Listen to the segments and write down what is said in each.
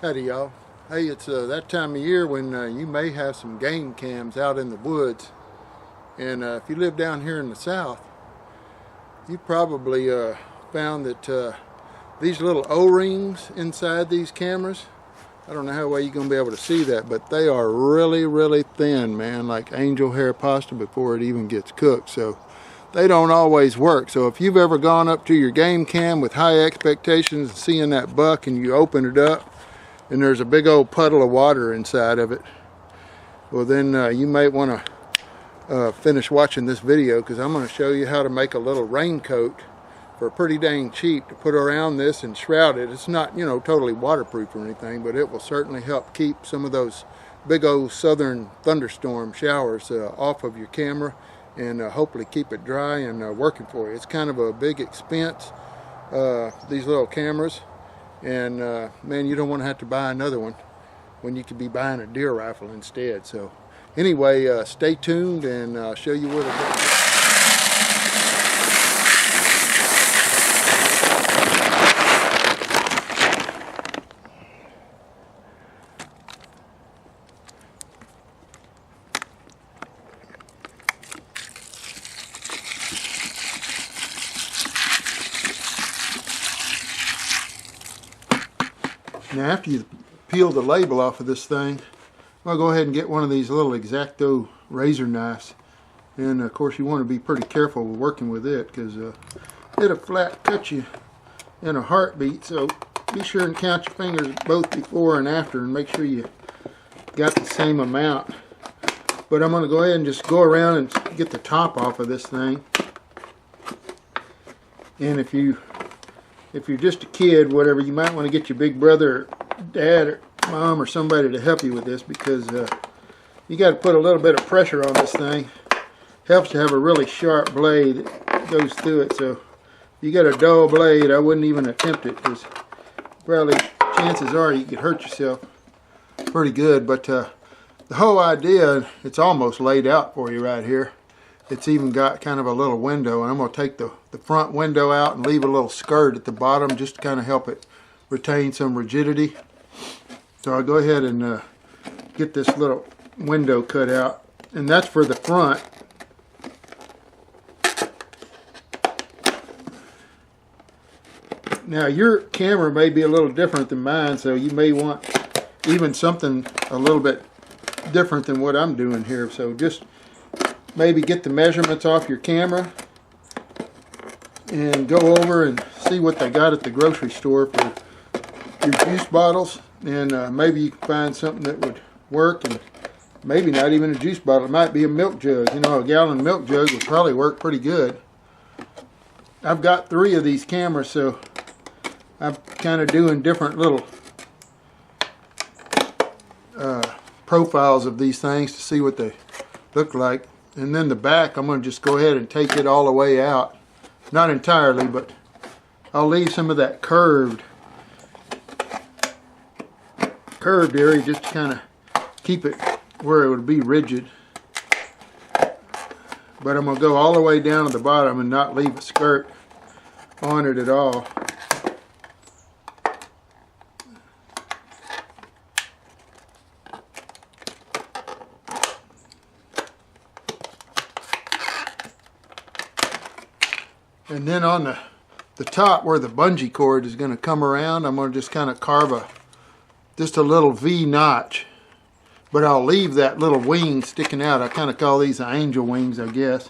Howdy y'all. Hey, it's that time of year when you may have some game cams out in the woods, and if you live down here in the south, you probably found that these little O-rings inside these cameras, I don't know how well you're going to be able to see that, but they are really thin, man, like angel hair pasta before it even gets cooked. So they don't always work. So if you've ever gone up to your game cam with high expectations and seeing that buck and you open it up and there's a big old puddle of water inside of it, well then you might want to finish watching this video, because I'm going to show you how to make a little raincoat for pretty dang cheap to put around this and shroud it. It's not, you know, totally waterproof or anything, but it will certainly help keep some of those big old southern thunderstorm showers off of your camera, and hopefully keep it dry and working for you. It's kind of a big expense, these little cameras, and man, you don't want to have to buy another one when you could be buying a deer rifle instead. So anyway, stay tuned and I'll show you where to go. Now after you peel the label off of this thing, I'll go ahead and get one of these little X-Acto razor knives. And of course you want to be pretty careful with working with it, because it'll flat cut you in a heartbeat. So be sure and count your fingers both before and after and make sure you got the same amount. But I'm going to go ahead and just go around and get the top off of this thing. And if you're just a kid, whatever, you might want to get your big brother, or dad, or mom, or somebody to help you with this, because you got to put a little bit of pressure on this thing. Helps to have a really sharp blade that goes through it. So if you got a dull blade, I wouldn't even attempt it, because probably chances are you could hurt yourself pretty good. But the whole idea, it's almost laid out for you right here. It's even got kind of a little window, and I'm going to take the front window out and leave a little skirt at the bottom just to kind of help it retain some rigidity. So I'll go ahead and get this little window cut out, and that's for the front. Now your camera may be a little different than mine, so you may want even something a little bit different than what I'm doing here. So just maybe get the measurements off your camera and go over and see what they got at the grocery store for your juice bottles, and maybe you can find something that would work. And maybe not even a juice bottle, it might be a milk jug. You know, a gallon milk jug would probably work pretty good. I've got 3 of these cameras, so I'm kind of doing different little profiles of these things to see what they look like. And then the back, I'm going to just go ahead and take it all the way out. Not entirely, but I'll leave some of that curved area just to kind of keep it where it would be rigid. But I'm going to go all the way down to the bottom and not leave a skirt on it at all. And then on the top where the bungee cord is going to come around, I'm going to just kind of carve just a little V notch. But I'll leave that little wing sticking out. I kind of call these angel wings, I guess.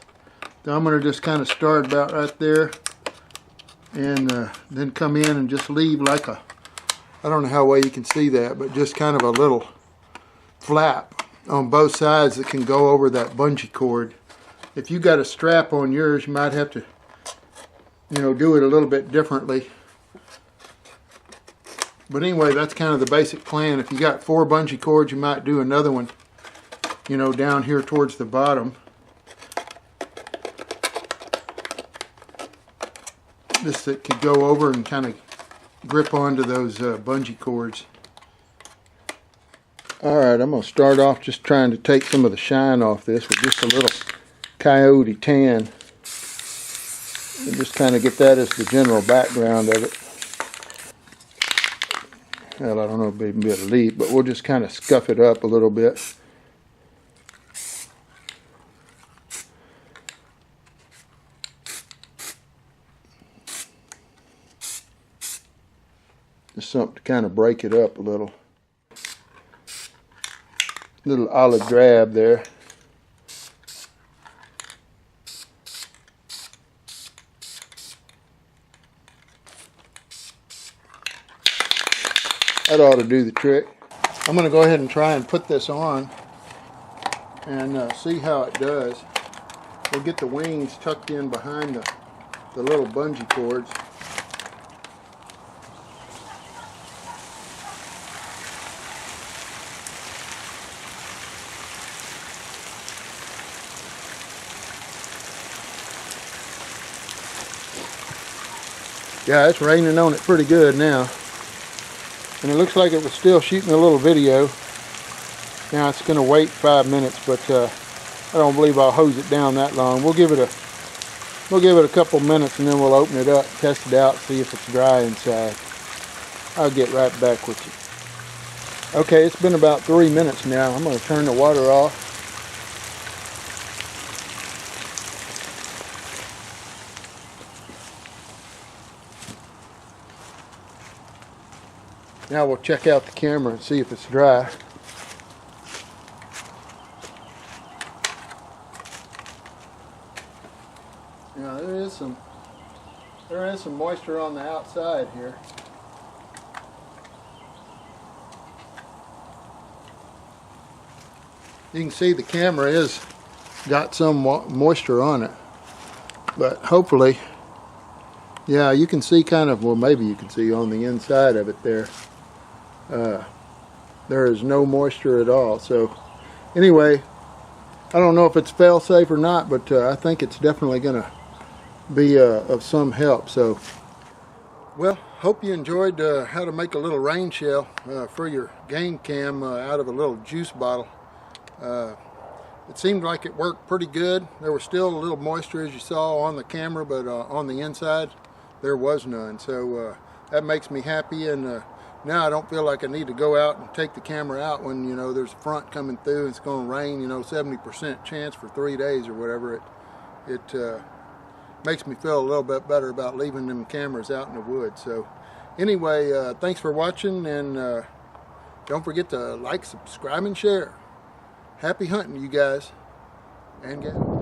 So I'm going to just kind of start about right there, and then come in and just leave like a, I don't know how well you can see that, but just kind of a little flap on both sides that can go over that bungee cord. If you got a strap on yours, you might have to, you know, do it a little bit differently. But anyway, that's kind of the basic plan. If you got 4 bungee cords, you might do another one, you know, down here towards the bottom. This that could go over and kind of grip onto those bungee cords. Alright, I'm going to start off just trying to take some of the shine off this with just a little coyote tan. And just kind of get that as the general background of it. well, I don't know if it'll be a leap, but we'll just kind of scuff it up a little bit. Just something to kind of break it up a little. Little olive drab there. That ought to do the trick. I'm going to go ahead and try and put this on and see how it does. We'll get the wings tucked in behind the little bungee cords. Yeah, it's raining on it pretty good now. And it looks like it was still shooting a little video. Now it's going to wait 5 minutes, but I don't believe I'll hose it down that long. We'll give it a couple minutes and then we'll open it up, test it out, see if it's dry inside. I'll get right back with you. Okay, it's been about 3 minutes now. I'm going to turn the water off. Now we'll check out the camera and see if it's dry. Now there is some moisture on the outside here. You can see the camera is got some moisture on it, but hopefully, yeah, you can see kind of, well, maybe you can see on the inside of it there. There is no moisture at all. So anyway, I don't know if it's fail safe or not, but I think it's definitely going to be of some help. So, well, hope you enjoyed how to make a little rain shell for your game cam out of a little juice bottle. It seemed like it worked pretty good. There was still a little moisture, as you saw on the camera, but on the inside there was none. So that makes me happy, and now I don't feel like I need to go out and take the camera out when, you know, there's a front coming through and it's going to rain, you know, 70% chance for 3 days or whatever. It makes me feel a little bit better about leaving them cameras out in the woods. So anyway, thanks for watching, and don't forget to like, subscribe, and share. Happy hunting, you guys and gals.